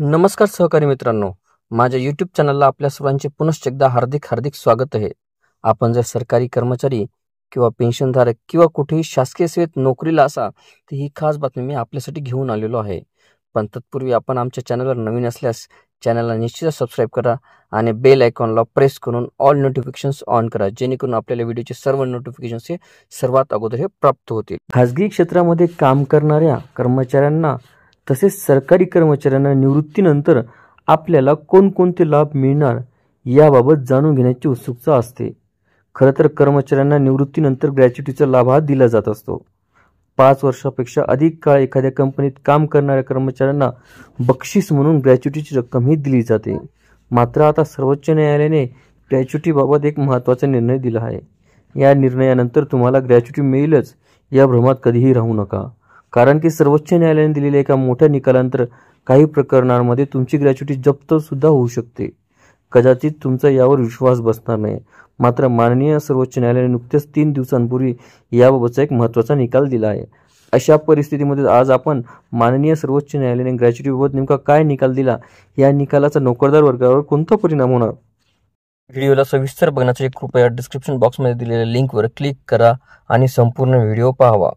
नमस्कार सहकारी मित्रांनो, माझ्या यूट्यूब चॅनलला आपल्या सर्वांचे पुनश्च एकदा हार्दिक स्वागत आहे. आपण जर सरकारी कर्मचारी किंवा पेन्शनधारक किंवा कुठेही शासकीय सेवेत नोकरीला असा तर ही खास बातमी मी आपल्यासाठी घेऊन आलेलो आहे. पण तत्पूर्वी आपण आमच्या चॅनलवर नवीन असल्यास चॅनलला निश्चितच सबस्क्राईब करा आणि बेल आयकॉनला प्रेस करून ऑल नोटिफिकेशन्स ऑन करा, जेणेकरून आपल्याला व्हिडिओचे सर्व नोटिफिकेशन्स हे सर्वात अगोदर हे प्राप्त होतील. खाजगी क्षेत्रामध्ये काम करणाऱ्या कर्मचाऱ्यांना तसेच सरकारी कर्मचाऱ्यांना निवृत्तीनंतर आपल्याला कोणकोणते लाभ मिळणार याबाबत जाणून घेण्याची उत्सुकता असते. खरं तर कर्मचाऱ्यांना निवृत्तीनंतर ग्रॅच्युटीचा लाभ हा दिला जात असतो. 5 वर्षापेक्षा अधिक काळ एखाद्या कंपनीत काम करणाऱ्या कर्मचाऱ्यांना बक्षीस म्हणून ग्रॅच्युटीची रक्कम ही दिली जाते. मात्र आता सर्वोच्च न्यायालयाने ग्रॅच्युटीबाबत एक महत्त्वाचा निर्णय दिला आहे. या निर्णयानंतर तुम्हाला ग्रॅच्युटी मिळेलच या भ्रमात कधीही राहू नका. कारण की सर्वोच्च न्यायालयाने दिलेल्या एका मोठ्या निकालानंतर काही प्रकरणांमध्ये तुमची ग्रॅच्युटी जप्त सुद्धा होऊ शकते. कदाचित तुमचा यावर विश्वास बसणार नाही, मात्र माननीय सर्वोच्च न्यायालयाने नुकतेच 3 दिवसांपूर्वी याबाबतचा एक महत्त्वाचा निकाल दिला आहे. अशा परिस्थितीमध्ये आज आपण माननीय सर्वोच्च न्यायालयाने ग्रॅच्युटीबाबत नेमका काय निकाल दिला, या निकालाचा नोकरदार वर्गावर कोणता परिणाम होणार. व्हिडिओला सविस्तर बघण्यासाठी कृपया डिस्क्रिप्शन बॉक्समध्ये दिलेल्या लिंकवर क्लिक करा आणि संपूर्ण व्हिडिओ पाहावा.